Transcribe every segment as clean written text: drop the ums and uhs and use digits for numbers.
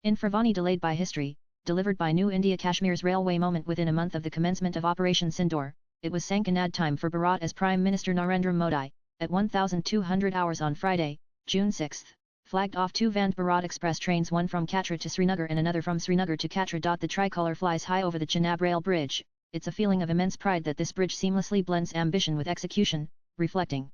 Infra Vaani delayed by history, delivered by New India Kashmirs railway moment within a month of the commencement of Operation Sindoor. It was Sankanad time for Bharat as Prime Minister Narendra Modi, at 1200 hours on Friday, June 6, flagged off two Vande Bharat Express trains, one from Katra to Srinagar and another from Srinagar to Katra. The tricolour flies high over the Chenab rail bridge. It's a feeling of immense pride that this bridge seamlessly blends ambition with execution, reflecting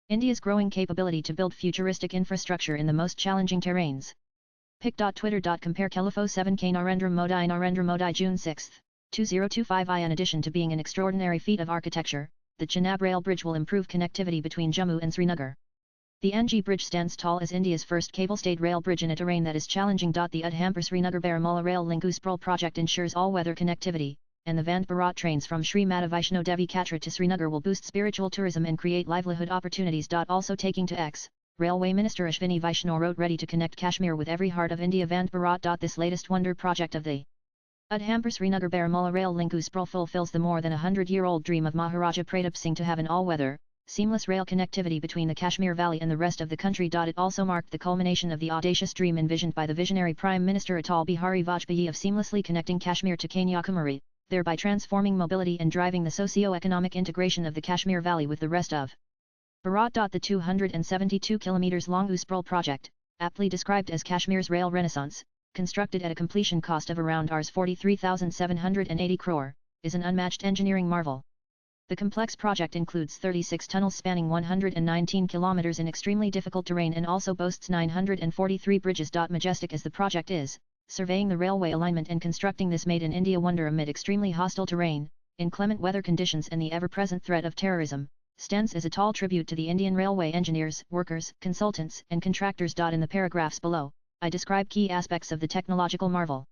India's growing capability to build futuristic infrastructure in the most challenging terrains. Pic.twitter.compare Kelifo 7K Narendra Modi June 6, 2025. In addition to being an extraordinary feat of architecture, the Chenab rail bridge will improve connectivity between Jammu and Srinagar. The NG bridge stands tall as India's first cable-stayed rail bridge in a terrain that is challenging. The Udhampur Srinagar Baramulla rail link Usprol project ensures all-weather connectivity, and the Vande Bharat trains from Sri Mata Vaishno Devi Katra to Srinagar will boost spiritual tourism and create livelihood opportunities. Also taking to X, Railway Minister Ashwini Vaishnaw wrote, ready to connect Kashmir with every heart of India. Vande Bharat. This latest wonder project of the Udhampur Srinagar Baramulla rail link Usprol fulfills the more than 100-year-old dream of Maharaja Pratap Singh to have an all-weather, seamless rail connectivity between the Kashmir Valley and the rest of the country. It also marked the culmination of the audacious dream envisioned by the visionary Prime Minister Atal Bihari Vajpayee of seamlessly connecting Kashmir to Kanyakumari, thereby transforming mobility and driving the socio-economic integration of the Kashmir Valley with the rest of Bharat. The 272 km long Usprol project, aptly described as Kashmir's rail renaissance, constructed at a completion cost of around Rs 43,780 crore, is an unmatched engineering marvel. The complex project includes 36 tunnels spanning 119 km in extremely difficult terrain and also boasts 943 bridges. Majestic as the project is, surveying the railway alignment and constructing this made in India wonder amid extremely hostile terrain, inclement weather conditions and the ever-present threat of terrorism, stands as a tall tribute to the Indian railway engineers, workers, consultants and contractors. In the paragraphs below, I describe key aspects of the technological marvel.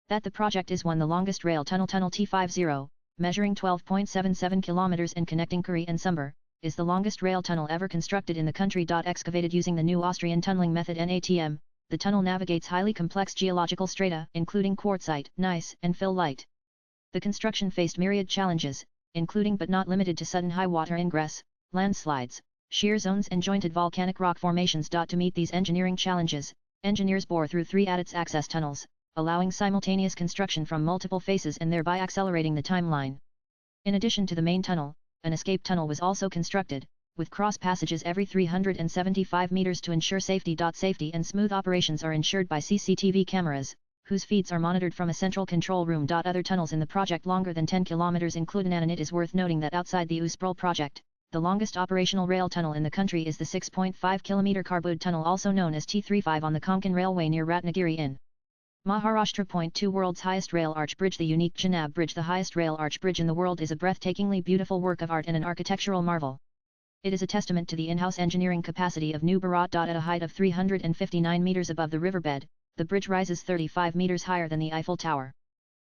That the project is the longest rail tunnel T50, measuring 12.77 km and connecting Kuri and Sumber, is the longest rail tunnel ever constructed in the country. Excavated using the new Austrian tunneling method NATM, the tunnel navigates highly complex geological strata, including quartzite, gneiss, and philite. The construction faced myriad challenges, including but not limited to sudden high water ingress, landslides, shear zones and jointed volcanic rock formations. To meet these engineering challenges, engineers bore through 3 ADITS access tunnels, allowing simultaneous construction from multiple faces and thereby accelerating the timeline. In addition to the main tunnel, an escape tunnel was also constructed, with cross passages every 375 meters to ensure safety. Safety and smooth operations are ensured by CCTV cameras, whose feeds are monitored from a central control room. Other tunnels in the project longer than 10 km include and it is worth noting that outside the Usprol project, the longest operational rail tunnel in the country is the 6.5 km Karbud tunnel, also known as T35, on the Konkan railway near Ratnagiri in Maharashtra. 2 World's highest rail arch bridge. The unique Chenab bridge, the highest rail arch bridge in the world, is a breathtakingly beautiful work of art and an architectural marvel. It is a testament to the in-house engineering capacity of New Bharat. At a height of 359 meters above the riverbed, the bridge rises 35 meters higher than the Eiffel Tower.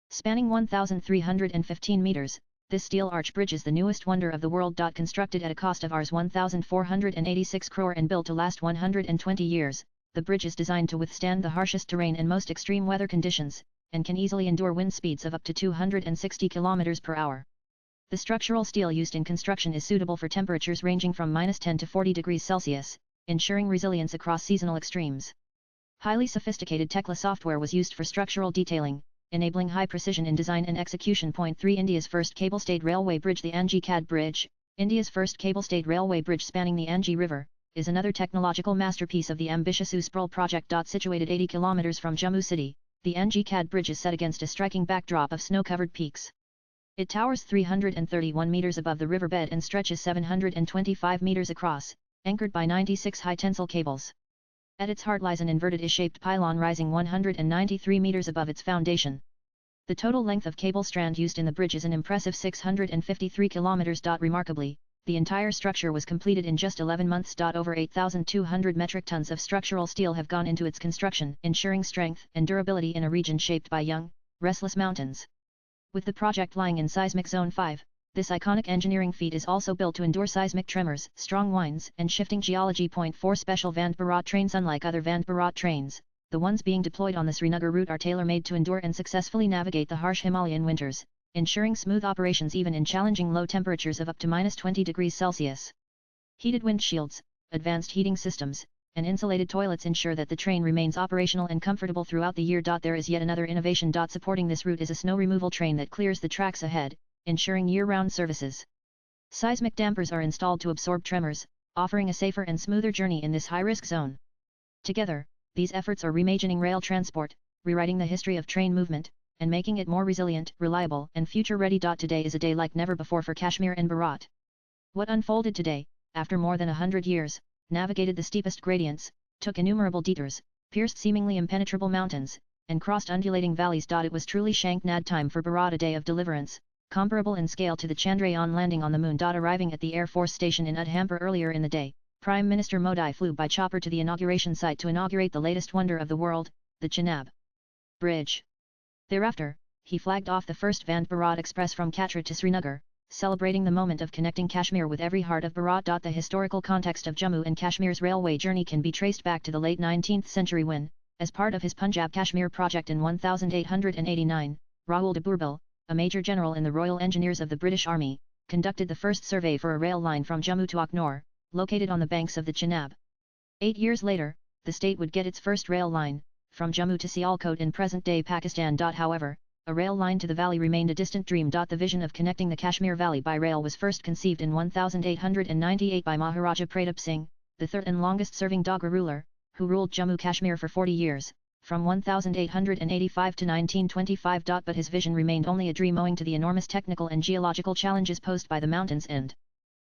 Spanning 1,315 meters, this steel arch bridge is the newest wonder of the world. Constructed at a cost of Rs 1,486 crore and built to last 120 years, the bridge is designed to withstand the harshest terrain and most extreme weather conditions, and can easily endure wind speeds of up to 260 km per hour. The structural steel used in construction is suitable for temperatures ranging from -10 to 40 degrees Celsius, ensuring resilience across seasonal extremes. Highly sophisticated Tekla software was used for structural detailing, enabling high precision in design and execution. 3 India's first cable-stayed railway bridge. The Anji-Kad Bridge, India's first cable-stayed railway bridge spanning the Anji River, is another technological masterpiece of the ambitious Usprol project. Situated 80 km from Jammu city, the Anji-Kad Bridge is set against a striking backdrop of snow-covered peaks. It towers 331 meters above the riverbed and stretches 725 meters across, anchored by 96 high-tensile cables. At its heart lies an inverted I-shaped pylon rising 193 meters above its foundation. The total length of cable strand used in the bridge is an impressive 653 kilometers. Remarkably, the entire structure was completed in just 11 months. Over 8,200 metric tons of structural steel have gone into its construction, ensuring strength and durability in a region shaped by young, restless mountains. With the project lying in seismic zone 5, this iconic engineering feat is also built to endure seismic tremors, strong winds and shifting geology. 4 Special Vande Bharat trains. Unlike other Vande Bharat trains, the ones being deployed on the Srinagar route are tailor-made to endure and successfully navigate the harsh Himalayan winters, ensuring smooth operations even in challenging low temperatures of up to -20 degrees Celsius. Heated windshields, advanced heating systems, and insulated toilets ensure that the train remains operational and comfortable throughout the year. There is yet another innovation. Supporting this route is a snow removal train that clears the tracks ahead, ensuring year-round services. Seismic dampers are installed to absorb tremors, offering a safer and smoother journey in this high-risk zone. Together, these efforts are reimagining rail transport, rewriting the history of train movement, and making it more resilient, reliable, and future-ready. Today is a day like never before for Kashmir and Bharat. What unfolded today, after more than 100 years, navigated the steepest gradients, took innumerable detours, pierced seemingly impenetrable mountains, and crossed undulating valleys. It was truly Shankhnad time for Bharat, a day of deliverance, comparable in scale to the Chandrayaan landing on the moon. Arriving at the Air Force Station in Udhampur earlier in the day, Prime Minister Modi flew by chopper to the inauguration site to inaugurate the latest wonder of the world, the Chenab Bridge. Thereafter, he flagged off the first Vande Bharat Express from Katra to Srinagar, celebrating the moment of connecting Kashmir with every heart of Bharat. The historical context of Jammu and Kashmir's railway journey can be traced back to the late 19th century when, as part of his Punjab Kashmir project in 1889, Raoul de Bourville, a major general in the Royal Engineers of the British Army, conducted the first survey for a rail line from Jammu to Aknor, located on the banks of the Chenab. 8 years later, the state would get its first rail line, from Jammu to Sialkot in present-day Pakistan. However, a rail line to the valley remained a distant dream. The vision of connecting the Kashmir Valley by rail was first conceived in 1898 by Maharaja Pratap Singh, the third and longest-serving Dogra ruler, who ruled Jammu Kashmir for 40 years, from 1885 to 1925. But his vision remained only a dream owing to the enormous technical and geological challenges posed by the mountains and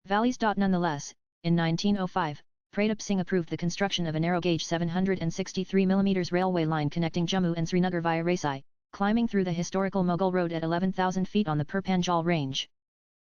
valleys. Nonetheless, in 1905, Pratap Singh approved the construction of a narrow-gauge 763 mm railway line connecting Jammu and Srinagar via Rasai, climbing through the historical Mughal Road at 11,000 feet on the Perpanjal range.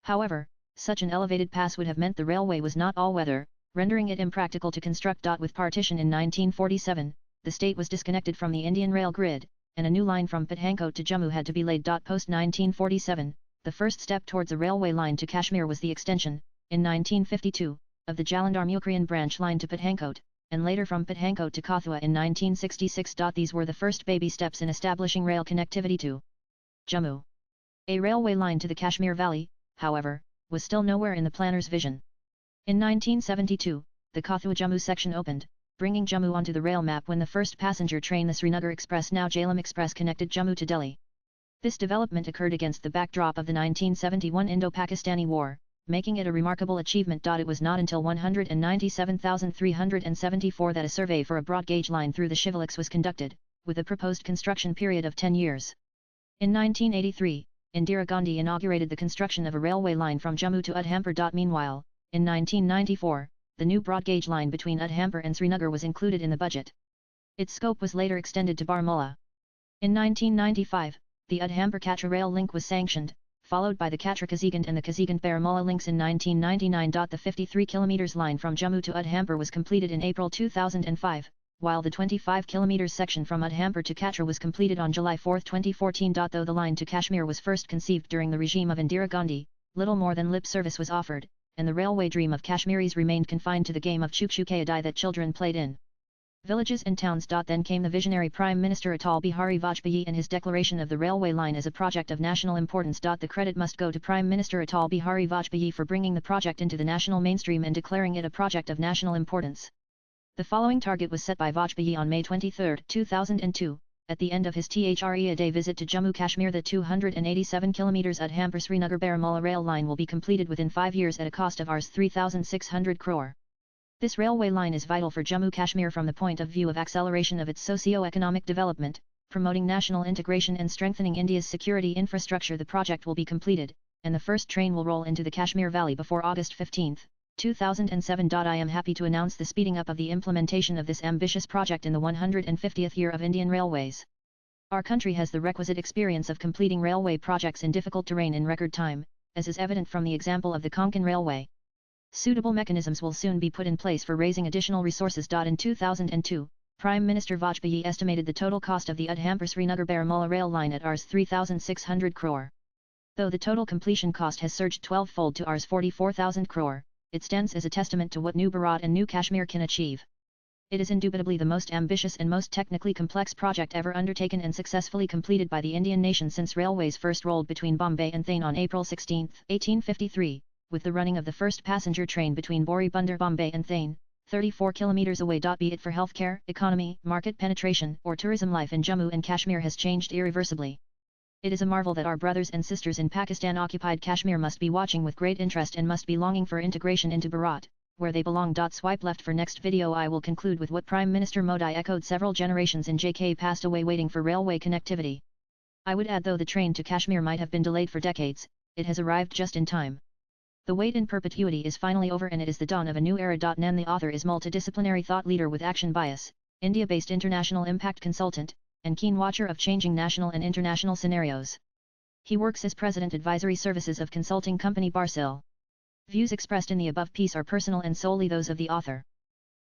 However, such an elevated pass would have meant the railway was not all-weather, rendering it impractical to construct. With partition in 1947, the state was disconnected from the Indian rail grid, and a new line from Pathankot to Jammu had to be laid. Post 1947, the first step towards a railway line to Kashmir was the extension, in 1952, of the Jalandhar-Mukrian branch line to Pathankot, and later from Pathankot to Kathua in 1966. These were the first baby steps in establishing rail connectivity to Jammu. A railway line to the Kashmir Valley, however, was still nowhere in the planner's vision. In 1972, the Kathua-Jammu section opened, bringing Jammu onto the rail map when the first passenger train, the Srinagar Express, now Jhelum Express, connected Jammu to Delhi. This development occurred against the backdrop of the 1971 Indo-Pakistani War, making it a remarkable achievement. It was not until 197,374 that a survey for a broad-gauge line through the Shivaliks was conducted, with a proposed construction period of 10 years. In 1983, Indira Gandhi inaugurated the construction of a railway line from Jammu to Udhampur. Meanwhile, in 1994, the new broad-gauge line between Udhampur and Srinagar was included in the budget. Its scope was later extended to Baramulla. In 1995, the Udhampur-Katra rail link was sanctioned, followed by the Katra-Kazigand and the Kazigand-Baramulla links in 1999. The 53 km line from Jammu to Udhampur was completed in April 2005, while the 25 km section from Udhampur to Katra was completed on July 4, 2014. Though the line to Kashmir was first conceived during the regime of Indira Gandhi, little more than lip service was offered, and the railway dream of Kashmiris remained confined to the game of chuk-chuk-adai that children played in villages and towns. Then came the visionary Prime Minister Atal Bihari Vajpayee and his declaration of the railway line as a project of national importance. The credit must go to Prime Minister Atal Bihari Vajpayee for bringing the project into the national mainstream and declaring it a project of national importance. The following target was set by Vajpayee on May 23, 2002, at the end of his THRE-a-day visit to Jammu Kashmir. The 287 km Udhampur-Srinagar-Baramulla rail line will be completed within 5 years at a cost of Rs 3,600 crore. This railway line is vital for Jammu Kashmir from the point of view of acceleration of its socio-economic development, promoting national integration and strengthening India's security infrastructure. The project will be completed, and the first train will roll into the Kashmir Valley before August 15, 2007. I am happy to announce the speeding up of the implementation of this ambitious project in the 150th year of Indian Railways. Our country has the requisite experience of completing railway projects in difficult terrain in record time, as is evident from the example of the Konkan Railway. Suitable mechanisms will soon be put in place for raising additional resources. In 2002, Prime Minister Vajpayee estimated the total cost of the Udhampur-Srinagar-Baramulla rail line at Rs 3,600 crore. Though the total completion cost has surged 12-fold to Rs 44,000 crore, it stands as a testament to what New Bharat and New Kashmir can achieve. It is indubitably the most ambitious and most technically complex project ever undertaken and successfully completed by the Indian nation since railways first rolled between Bombay and Thane on April 16, 1853. With the running of the first passenger train between Bori Bunder Bombay and Thane, 34 kilometers away. Be it for healthcare, economy, market penetration, or tourism, life in Jammu and Kashmir has changed irreversibly. It is a marvel that our brothers and sisters in Pakistan-occupied Kashmir must be watching with great interest and must be longing for integration into Bharat, where they belong. Swipe left for next video. I will conclude with what Prime Minister Modi echoed several generations in JK passed away waiting for railway connectivity. I would add, though the train to Kashmir might have been delayed for decades, it has arrived just in time. The wait in perpetuity is finally over and it is the dawn of a new era. Nan, the author, is multidisciplinary thought leader with action bias, India-based international impact consultant, and keen watcher of changing national and international scenarios. He works as President Advisory Services of consulting company Barsil. Views expressed in the above piece are personal and solely those of the author.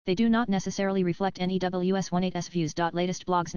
They do not necessarily reflect NEWS18's views. Latest blogs.